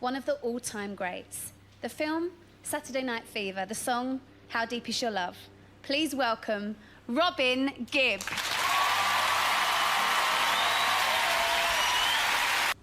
one of the all-time greats. The film, Saturday Night Fever. The song, How Deep Is Your Love. Please welcome Robin Gibb.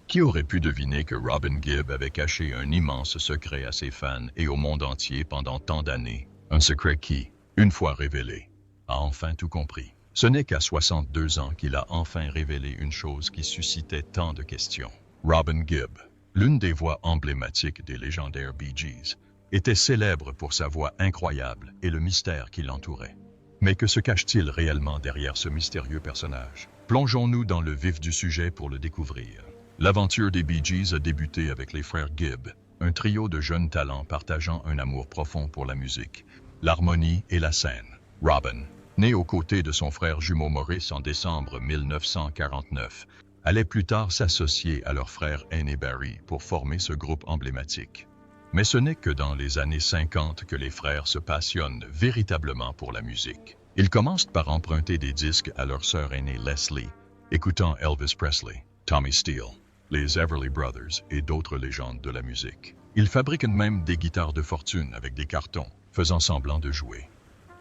Qui aurait pu deviner que Robin Gibb avait caché un immense secret à ses fans et au monde entier pendant tant d'années? Un secret qui, une fois révélé, a enfin tout compris. Ce n'est qu'à 62 ans qu'il a enfin révélé une chose qui suscitait tant de questions. Robin Gibb, l'une des voix emblématiques des légendaires Bee Gees, était célèbre pour sa voix incroyable et le mystère qui l'entourait. Mais que se cache-t-il réellement derrière ce mystérieux personnage? Plongeons-nous dans le vif du sujet pour le découvrir. L'aventure des Bee Gees a débuté avec les frères Gibb, un trio de jeunes talents partageant un amour profond pour la musique, l'harmonie et la scène. Robin, né aux côtés de son frère jumeau Maurice en décembre 1949, allait plus tard s'associer à leur frère aîné Barry pour former ce groupe emblématique. Mais ce n'est que dans les années 50 que les frères se passionnent véritablement pour la musique. Ils commencent par emprunter des disques à leur sœur aînée Leslie, écoutant Elvis Presley, Tommy Steele, les Everly Brothers et d'autres légendes de la musique. Ils fabriquent même des guitares de fortune avec des cartons, faisant semblant de jouer.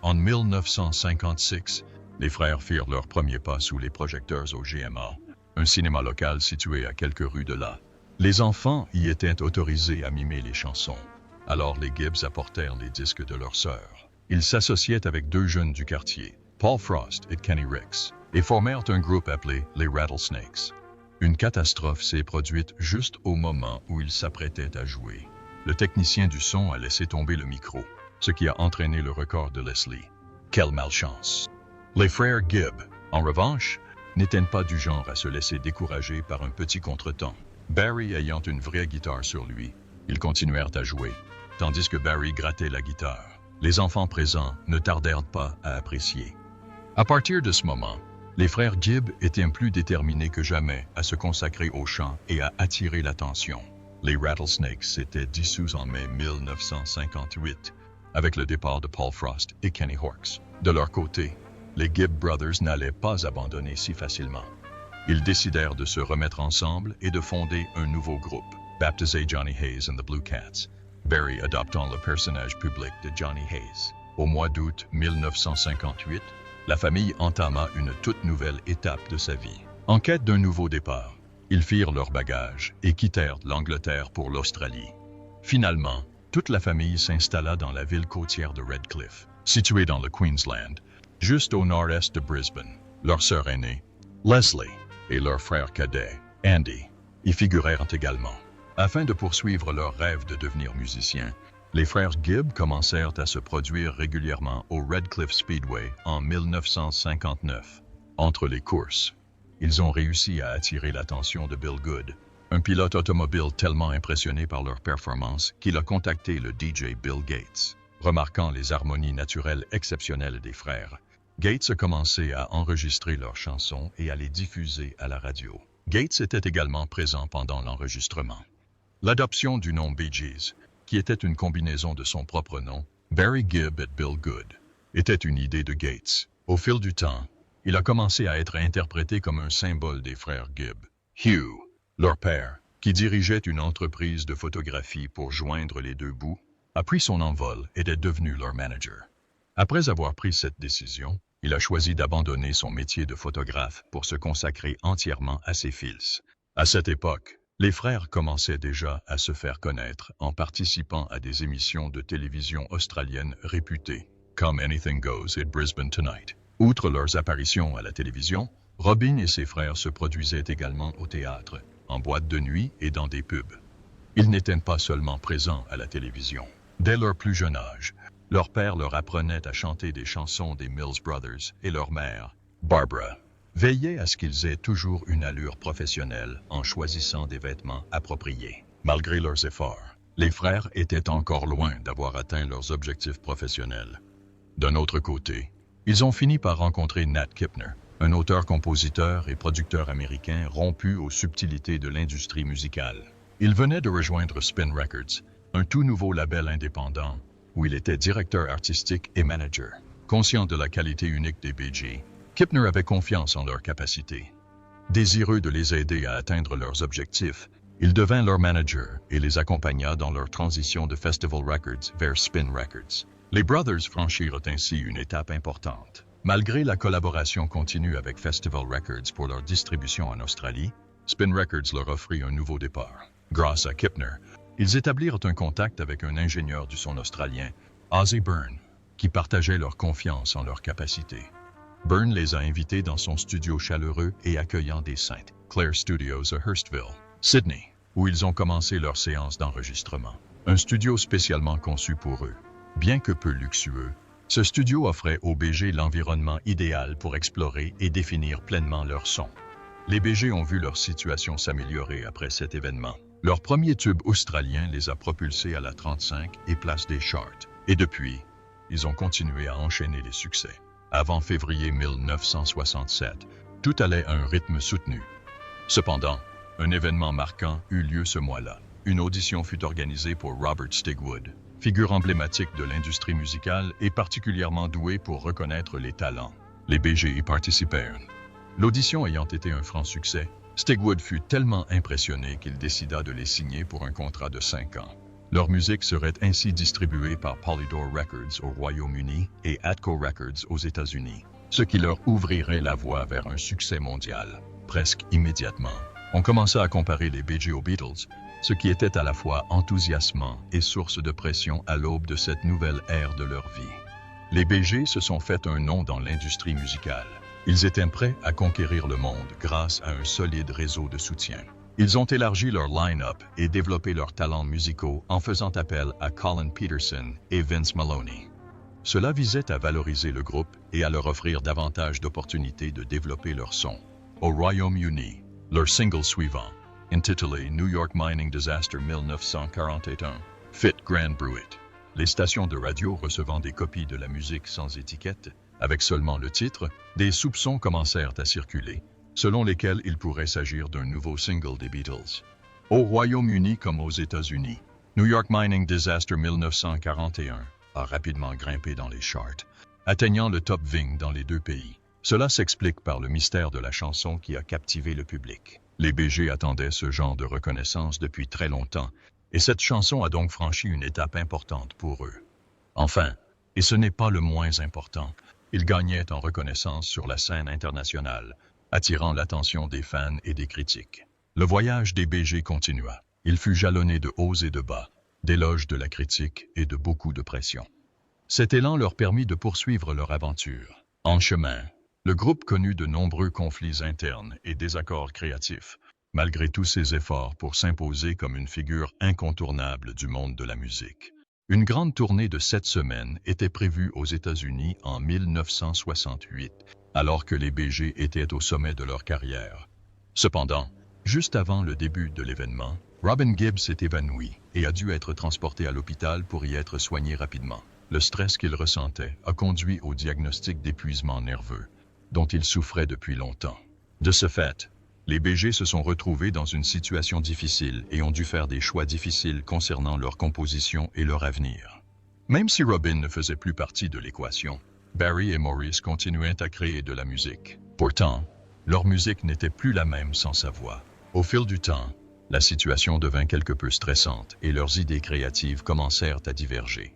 En 1956, les frères firent leur premier pas sous les projecteurs au GMA, un cinéma local situé à quelques rues de là. Les enfants y étaient autorisés à mimer les chansons, alors les Gibbs apportèrent les disques de leur sœur. Ils s'associaient avec deux jeunes du quartier, Paul Frost et Kenny Ricks, et formèrent un groupe appelé les Rattlesnakes. Une catastrophe s'est produite juste au moment où ils s'apprêtaient à jouer. Le technicien du son a laissé tomber le micro, ce qui a entraîné le record de Leslie. Quelle malchance! Les frères Gibb, en revanche, n'étaient pas du genre à se laisser décourager par un petit contretemps. Barry ayant une vraie guitare sur lui, ils continuèrent à jouer, tandis que Barry grattait la guitare. Les enfants présents ne tardèrent pas à apprécier. À partir de ce moment, les frères Gibb étaient plus déterminés que jamais à se consacrer au chant et à attirer l'attention. Les Rattlesnakes s'étaient dissous en mai 1958, avec le départ de Paul Frost et Kenny Ricks. De leur côté, les Gibb Brothers n'allaient pas abandonner si facilement. Ils décidèrent de se remettre ensemble et de fonder un nouveau groupe, baptisé Johnny Hayes and the Blue Cats, Barry adoptant le personnage public de Johnny Hayes. Au mois d'août 1958, la famille entama une toute nouvelle étape de sa vie. En quête d'un nouveau départ, ils firent leurs bagages et quittèrent l'Angleterre pour l'Australie. Finalement, toute la famille s'installa dans la ville côtière de Redcliffe, située dans le Queensland, juste au nord-est de Brisbane. Leur sœur aînée, Leslie, et leur frère cadet, Andy, y figurèrent également. Afin de poursuivre leur rêve de devenir musiciens, les frères Gibb commencèrent à se produire régulièrement au Redcliffe Speedway en 1959. Entre les courses, ils ont réussi à attirer l'attention de Bill Good, un pilote automobile tellement impressionné par leur performance qu'il a contacté le DJ Bill Gates. Remarquant les harmonies naturelles exceptionnelles des frères, Gates a commencé à enregistrer leurs chansons et à les diffuser à la radio. Gates était également présent pendant l'enregistrement. L'adoption du nom Bee Gees, qui était une combinaison de son propre nom, Barry Gibb et Bill Good, était une idée de Gates. Au fil du temps, il a commencé à être interprété comme un symbole des frères Gibb. Hugh, leur père, qui dirigeait une entreprise de photographie pour joindre les deux bouts, a pris son envol et est devenu leur manager. Après avoir pris cette décision, il a choisi d'abandonner son métier de photographe pour se consacrer entièrement à ses fils. À cette époque, les frères commençaient déjà à se faire connaître en participant à des émissions de télévision australiennes réputées, comme Anything Goes et Brisbane Tonight. Outre leurs apparitions à la télévision, Robin et ses frères se produisaient également au théâtre, en boîte de nuit et dans des pubs. Ils n'étaient pas seulement présents à la télévision. Dès leur plus jeune âge, leur père leur apprenait à chanter des chansons des Mills Brothers et leur mère, Barbara, veillait à ce qu'ils aient toujours une allure professionnelle en choisissant des vêtements appropriés. Malgré leurs efforts, les frères étaient encore loin d'avoir atteint leurs objectifs professionnels. D'un autre côté, ils ont fini par rencontrer Nat Kipner, un auteur-compositeur et producteur américain rompu aux subtilités de l'industrie musicale. Il venait de rejoindre Spin Records, un tout nouveau label indépendant, où il était directeur artistique et manager. Conscient de la qualité unique des Bee Gees, Kipner avait confiance en leurs capacités. Désireux de les aider à atteindre leurs objectifs, Il devint leur manager et les accompagna dans leur transition de Festival Records vers Spin Records. Les Brothers franchirent ainsi une étape importante. Malgré la collaboration continue avec Festival Records pour leur distribution en Australie, Spin Records leur offrit un nouveau départ. Grâce à Kipner, ils établirent un contact avec un ingénieur du son australien, Ozzy Byrne, qui partageait leur confiance en leurs capacités. Byrne les a invités dans son studio chaleureux et accueillant des St. Clair Studios à Hurstville, Sydney, où ils ont commencé leur séance d'enregistrement. Un studio spécialement conçu pour eux. Bien que peu luxueux, ce studio offrait aux BG l'environnement idéal pour explorer et définir pleinement leur son. Les BG ont vu leur situation s'améliorer après cet événement. Leur premier tube australien les a propulsés à la 35 et place des charts. Et depuis, ils ont continué à enchaîner les succès. Avant février 1967, tout allait à un rythme soutenu. Cependant, un événement marquant eut lieu ce mois-là. Une audition fut organisée pour Robert Stigwood, figure emblématique de l'industrie musicale et particulièrement doué pour reconnaître les talents. Les BG y participèrent. L'audition ayant été un franc succès, Stigwood fut tellement impressionné qu'il décida de les signer pour un contrat de 5 ans. Leur musique serait ainsi distribuée par Polydor Records au Royaume-Uni et Atco Records aux États-Unis, ce qui leur ouvrirait la voie vers un succès mondial. Presque immédiatement, on commença à comparer les BG aux Beatles, ce qui était à la fois enthousiasmant et source de pression à l'aube de cette nouvelle ère de leur vie. Les BG se sont fait un nom dans l'industrie musicale. Ils étaient prêts à conquérir le monde grâce à un solide réseau de soutien. Ils ont élargi leur line-up et développé leurs talents musicaux en faisant appel à Colin Peterson et Vince Maloney. Cela visait à valoriser le groupe et à leur offrir davantage d'opportunités de développer leur son. Au Royaume-Uni, leur single suivant, intitulé New York Mining Disaster 1941, fit Grand Bruit. Les stations de radio recevant des copies de la musique sans étiquette, avec seulement le titre, des soupçons commencèrent à circuler, selon lesquels il pourrait s'agir d'un nouveau single des Beatles. Au Royaume-Uni comme aux États-Unis, New York Mining Disaster 1941 a rapidement grimpé dans les charts, atteignant le top 20 dans les deux pays. Cela s'explique par le mystère de la chanson qui a captivé le public. Les BG attendaient ce genre de reconnaissance depuis très longtemps, et cette chanson a donc franchi une étape importante pour eux. Enfin, et ce n'est pas le moins important, ils gagnaient en reconnaissance sur la scène internationale, attirant l'attention des fans et des critiques. Le voyage des BG continua. Il fut jalonné de hauts et de bas, d'éloges de la critique et de beaucoup de pression. Cet élan leur permit de poursuivre leur aventure. En chemin, le groupe connut de nombreux conflits internes et désaccords créatifs, malgré tous ses efforts pour s'imposer comme une figure incontournable du monde de la musique. Une grande tournée de 7 semaines était prévue aux États-Unis en 1968, alors que les BG étaient au sommet de leur carrière. Cependant, juste avant le début de l'événement, Robin Gibb s'est évanoui et a dû être transporté à l'hôpital pour y être soigné rapidement. Le stress qu'il ressentait a conduit au diagnostic d'épuisement nerveux, dont il souffrait depuis longtemps. De ce fait, les BG se sont retrouvés dans une situation difficile et ont dû faire des choix difficiles concernant leur composition et leur avenir. Même si Robin ne faisait plus partie de l'équation, Barry et Maurice continuaient à créer de la musique. Pourtant, leur musique n'était plus la même sans sa voix. Au fil du temps, la situation devint quelque peu stressante et leurs idées créatives commencèrent à diverger.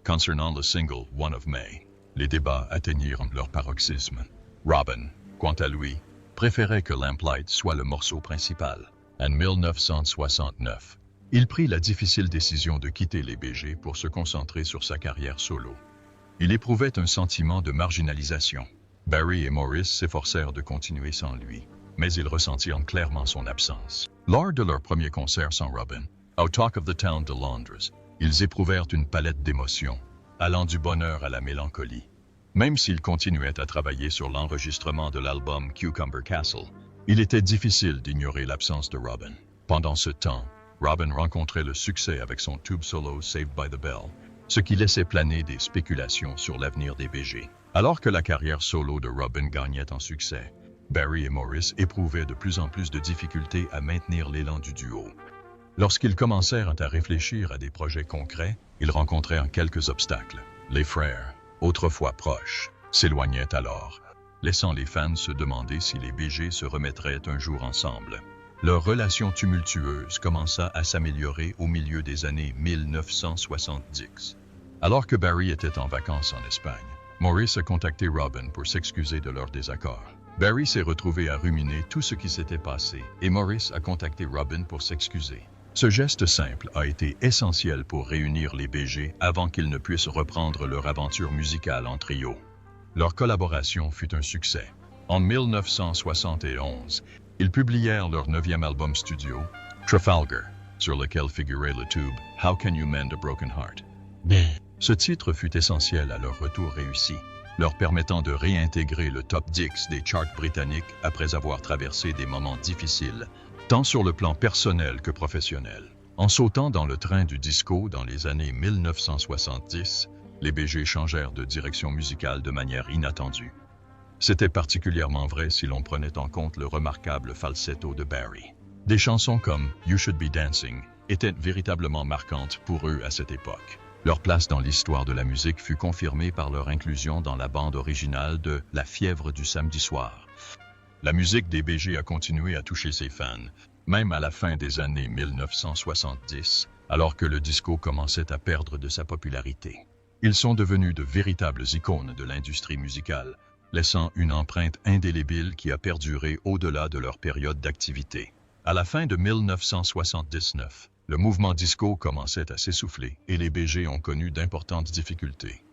Concernant le single One of May, les débats atteignirent leur paroxysme. Robin, quant à lui, préférait que Lamplight soit le morceau principal. En 1969, il prit la difficile décision de quitter les BG pour se concentrer sur sa carrière solo. Il éprouvait un sentiment de marginalisation. Barry et Maurice s'efforcèrent de continuer sans lui, mais ils ressentirent clairement son absence. Lors de leur premier concert sans Robin, au Talk of the Town de Londres, ils éprouvèrent une palette d'émotions, allant du bonheur à la mélancolie. Même s'ils continuaient à travailler sur l'enregistrement de l'album Cucumber Castle, il était difficile d'ignorer l'absence de Robin. Pendant ce temps, Robin rencontrait le succès avec son tube solo Saved by the Bell, ce qui laissait planer des spéculations sur l'avenir des BG. Alors que la carrière solo de Robin gagnait en succès, Barry et Maurice éprouvaient de plus en plus de difficultés à maintenir l'élan du duo. Lorsqu'ils commencèrent à réfléchir à des projets concrets, ils rencontrèrent quelques obstacles. Les frères, autrefois proches, s'éloignaient alors, laissant les fans se demander si les BG se remettraient un jour ensemble. Leur relation tumultueuse commença à s'améliorer au milieu des années 1970. Alors que Barry était en vacances en Espagne, Maurice a contacté Robin pour s'excuser de leur désaccord. Barry s'est retrouvé à ruminer tout ce qui s'était passé et Maurice a contacté Robin pour s'excuser. Ce geste simple a été essentiel pour réunir les BG avant qu'ils ne puissent reprendre leur aventure musicale en trio. Leur collaboration fut un succès. En 1971, ils publièrent leur 9e album studio, Trafalgar, sur lequel figurait le tube « How Can You Mend a Broken Heart ». Ce titre fut essentiel à leur retour réussi, leur permettant de réintégrer le top 10 des charts britanniques après avoir traversé des moments difficiles, tant sur le plan personnel que professionnel. En sautant dans le train du disco dans les années 1970, les BG changèrent de direction musicale de manière inattendue. C'était particulièrement vrai si l'on prenait en compte le remarquable falsetto de Barry. Des chansons comme « You Should Be Dancing » étaient véritablement marquantes pour eux à cette époque. Leur place dans l'histoire de la musique fut confirmée par leur inclusion dans la bande originale de « La fièvre du samedi soir ». La musique des BG a continué à toucher ses fans, même à la fin des années 1970, alors que le disco commençait à perdre de sa popularité. Ils sont devenus de véritables icônes de l'industrie musicale, laissant une empreinte indélébile qui a perduré au-delà de leur période d'activité. À la fin de 1979, le mouvement disco commençait à s'essouffler et les BG ont connu d'importantes difficultés.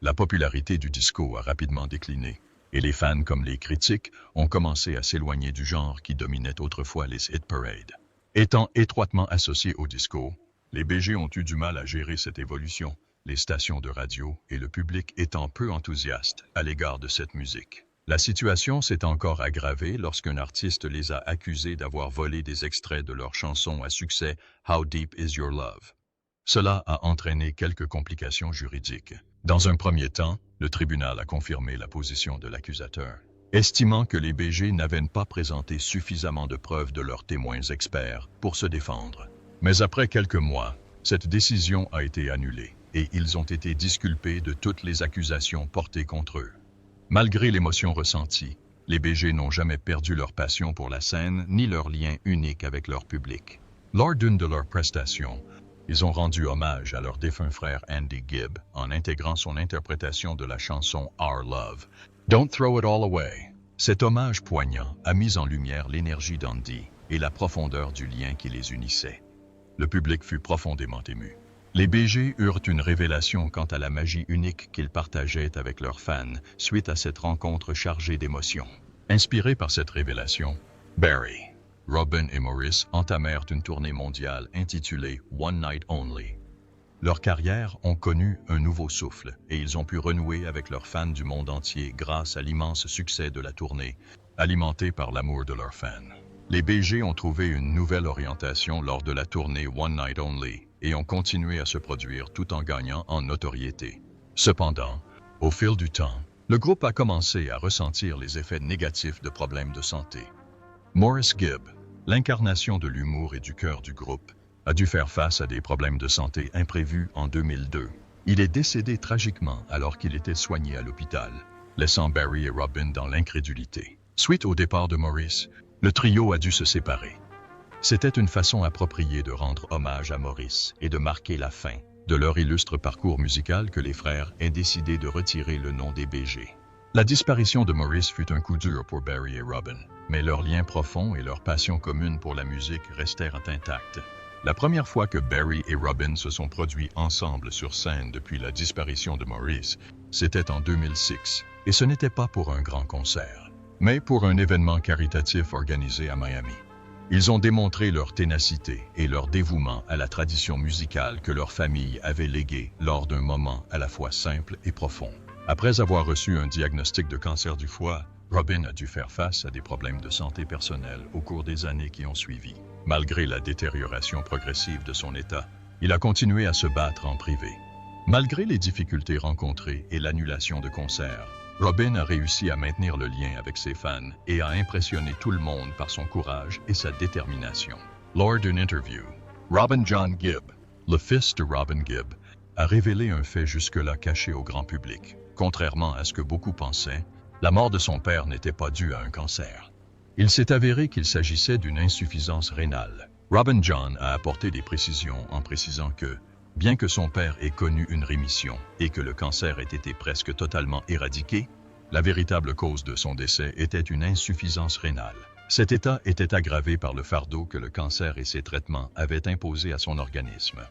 La popularité du disco a rapidement décliné et les fans comme les critiques ont commencé à s'éloigner du genre qui dominait autrefois les hit parades. Étant étroitement associés au disco, les BG ont eu du mal à gérer cette évolution, les stations de radio et le public étant peu enthousiastes à l'égard de cette musique. La situation s'est encore aggravée lorsqu'un artiste les a accusés d'avoir volé des extraits de leur chanson à succès « How Deep Is Your Love ». Cela a entraîné quelques complications juridiques. Dans un premier temps, le tribunal a confirmé la position de l'accusateur, estimant que les BG n'avaient pas présenté suffisamment de preuves de leurs témoins experts pour se défendre. Mais après quelques mois, cette décision a été annulée et ils ont été disculpés de toutes les accusations portées contre eux. Malgré l'émotion ressentie, les BG n'ont jamais perdu leur passion pour la scène ni leur lien unique avec leur public. Lors d'une de leurs prestations, ils ont rendu hommage à leur défunt frère Andy Gibb en intégrant son interprétation de la chanson Our Love, Don't Throw It All Away. Cet hommage poignant a mis en lumière l'énergie d'Andy et la profondeur du lien qui les unissait. Le public fut profondément ému. Les BG eurent une révélation quant à la magie unique qu'ils partageaient avec leurs fans suite à cette rencontre chargée d'émotions. Inspirés par cette révélation, Barry, Robin et Maurice entamèrent une tournée mondiale intitulée One Night Only. Leurs carrières ont connu un nouveau souffle et ils ont pu renouer avec leurs fans du monde entier grâce à l'immense succès de la tournée, alimenté par l'amour de leurs fans. Les BG ont trouvé une nouvelle orientation lors de la tournée One Night Only et ont continué à se produire tout en gagnant en notoriété. Cependant, au fil du temps, le groupe a commencé à ressentir les effets négatifs de problèmes de santé. Maurice Gibb, l'incarnation de l'humour et du cœur du groupe, a dû faire face à des problèmes de santé imprévus en 2002. Il est décédé tragiquement alors qu'il était soigné à l'hôpital, laissant Barry et Robin dans l'incrédulité. Suite au départ de Maurice, le trio a dû se séparer. C'était une façon appropriée de rendre hommage à Maurice et de marquer la fin de leur illustre parcours musical que les frères aient décidé de retirer le nom des BG. La disparition de Maurice fut un coup dur pour Barry et Robin, mais leur lien profond et leur passion commune pour la musique restèrent intacts. La première fois que Barry et Robin se sont produits ensemble sur scène depuis la disparition de Maurice, c'était en 2006, et ce n'était pas pour un grand concert, mais pour un événement caritatif organisé à Miami. Ils ont démontré leur ténacité et leur dévouement à la tradition musicale que leur famille avait léguée lors d'un moment à la fois simple et profond. Après avoir reçu un diagnostic de cancer du foie, Robin a dû faire face à des problèmes de santé personnelle au cours des années qui ont suivi. Malgré la détérioration progressive de son état, il a continué à se battre en privé. Malgré les difficultés rencontrées et l'annulation de concerts, Robin a réussi à maintenir le lien avec ses fans et a impressionné tout le monde par son courage et sa détermination. Lors d'une interview, Robin John Gibb, le fils de Robin Gibb, a révélé un fait jusque-là caché au grand public. Contrairement à ce que beaucoup pensaient, la mort de son père n'était pas due à un cancer. Il s'est avéré qu'il s'agissait d'une insuffisance rénale. Robin John a apporté des précisions en précisant que, bien que son père ait connu une rémission et que le cancer ait été presque totalement éradiqué, la véritable cause de son décès était une insuffisance rénale. Cet état était aggravé par le fardeau que le cancer et ses traitements avaient imposé à son organisme.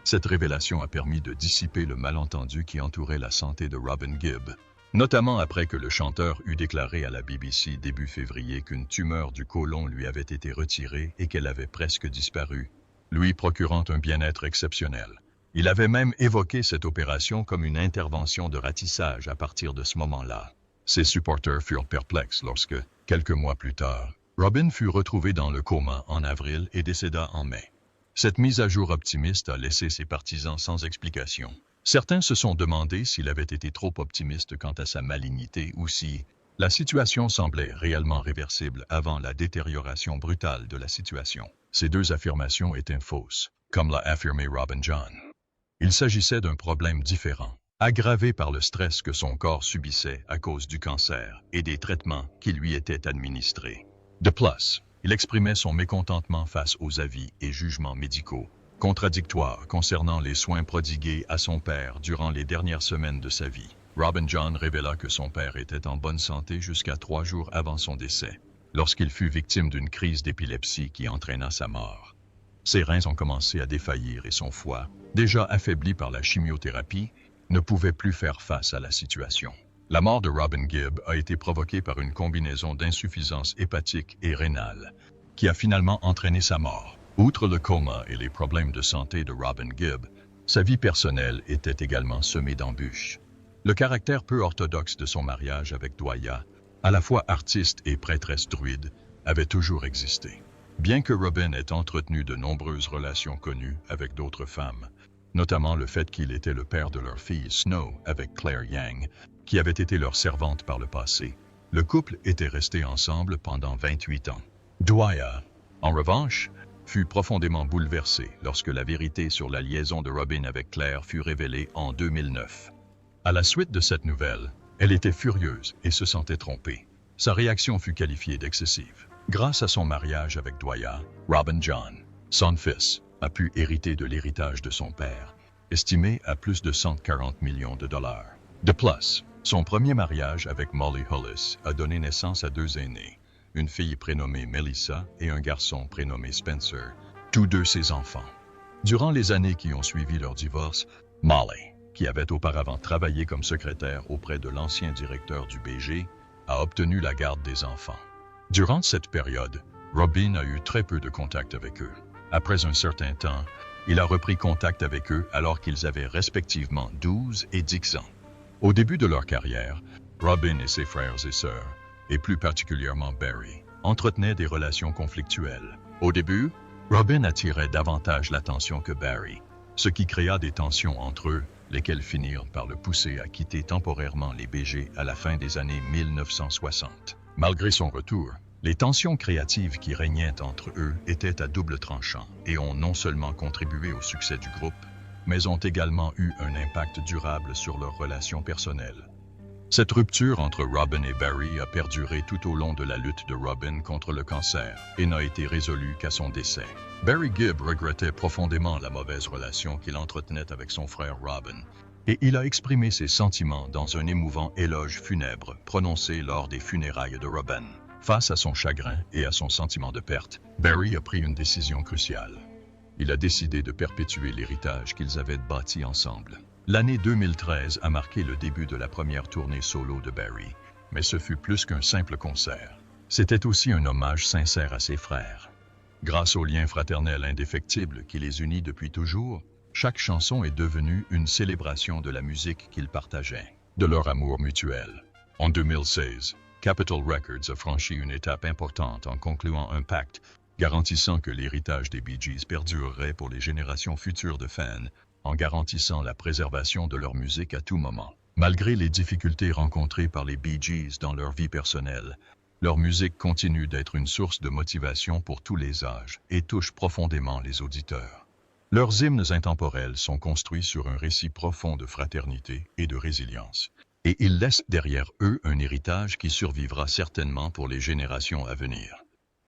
Cette révélation a permis de dissiper le malentendu qui entourait la santé de Robin Gibb, notamment après que le chanteur eut déclaré à la BBC début février qu'une tumeur du côlon lui avait été retirée et qu'elle avait presque disparu, lui procurant un bien-être exceptionnel. Il avait même évoqué cette opération comme une intervention de ratissage à partir de ce moment-là. Ses supporters furent perplexes lorsque, quelques mois plus tard, Robin fut retrouvé dans le coma en avril et décéda en mai. Cette mise à jour optimiste a laissé ses partisans sans explication. Certains se sont demandé s'il avait été trop optimiste quant à sa malignité ou si la situation semblait réellement réversible avant la détérioration brutale de la situation. Ces deux affirmations étaient fausses, comme l'a affirmé Robin John. Il s'agissait d'un problème différent, aggravé par le stress que son corps subissait à cause du cancer et des traitements qui lui étaient administrés. De plus, il exprimait son mécontentement face aux avis et jugements médicaux contradictoires concernant les soins prodigués à son père durant les dernières semaines de sa vie. Robin John révéla que son père était en bonne santé jusqu'à 3 jours avant son décès, lorsqu'il fut victime d'une crise d'épilepsie qui entraîna sa mort. Ses reins ont commencé à défaillir et son foie, déjà affaibli par la chimiothérapie, ne pouvait plus faire face à la situation. La mort de Robin Gibb a été provoquée par une combinaison d'insuffisance hépatique et rénale, qui a finalement entraîné sa mort. Outre le coma et les problèmes de santé de Robin Gibb, sa vie personnelle était également semée d'embûches. Le caractère peu orthodoxe de son mariage avec Dwyer, à la fois artiste et prêtresse druide, avait toujours existé. Bien que Robin ait entretenu de nombreuses relations connues avec d'autres femmes, notamment le fait qu'il était le père de leur fille Snow avec Claire Yang, qui avait été leur servante par le passé, le couple était resté ensemble pendant 28 ans. Dwyer, en revanche, fut profondément bouleversé lorsque la vérité sur la liaison de Robin avec Claire fut révélée en 2009. À la suite de cette nouvelle, elle était furieuse et se sentait trompée. Sa réaction fut qualifiée d'excessive. Grâce à son mariage avec Dwyer, Robin John, son fils, a pu hériter de l'héritage de son père, estimé à plus de 140 millions de dollars. De plus, son premier mariage avec Molly Hollis a donné naissance à 2 aînés, une fille prénommée Melissa et un garçon prénommé Spencer, tous deux ses enfants. Durant les années qui ont suivi leur divorce, Molly, qui avait auparavant travaillé comme secrétaire auprès de l'ancien directeur du BG, a obtenu la garde des enfants. Durant cette période, Robin a eu très peu de contact avec eux. Après un certain temps, il a repris contact avec eux alors qu'ils avaient respectivement 12 et 10 ans. Au début de leur carrière, Robin et ses frères et sœurs, et plus particulièrement Barry, entretenaient des relations conflictuelles. Au début, Robin attirait davantage l'attention que Barry, ce qui créa des tensions entre eux, lesquelles finirent par le pousser à quitter temporairement les BG à la fin des années 1960. Malgré son retour, les tensions créatives qui régnaient entre eux étaient à double tranchant et ont non seulement contribué au succès du groupe, mais ont également eu un impact durable sur leurs relations personnelles. Cette rupture entre Robin et Barry a perduré tout au long de la lutte de Robin contre le cancer et n'a été résolue qu'à son décès. Barry Gibb regrettait profondément la mauvaise relation qu'il entretenait avec son frère Robin, et il a exprimé ses sentiments dans un émouvant éloge funèbre prononcé lors des funérailles de Robin. Face à son chagrin et à son sentiment de perte, Barry a pris une décision cruciale. Il a décidé de perpétuer l'héritage qu'ils avaient bâti ensemble. L'année 2013 a marqué le début de la première tournée solo de Barry, mais ce fut plus qu'un simple concert. C'était aussi un hommage sincère à ses frères. Grâce au lien fraternel indéfectible qui les unit depuis toujours, chaque chanson est devenue une célébration de la musique qu'ils partageaient, de leur amour mutuel. En 2016, Capitol Records a franchi une étape importante en concluant un pacte garantissant que l'héritage des Bee Gees perdurerait pour les générations futures de fans, en garantissant la préservation de leur musique à tout moment. Malgré les difficultés rencontrées par les Bee Gees dans leur vie personnelle, leur musique continue d'être une source de motivation pour tous les âges et touche profondément les auditeurs. Leurs hymnes intemporels sont construits sur un récit profond de fraternité et de résilience. Et ils laissent derrière eux un héritage qui survivra certainement pour les générations à venir.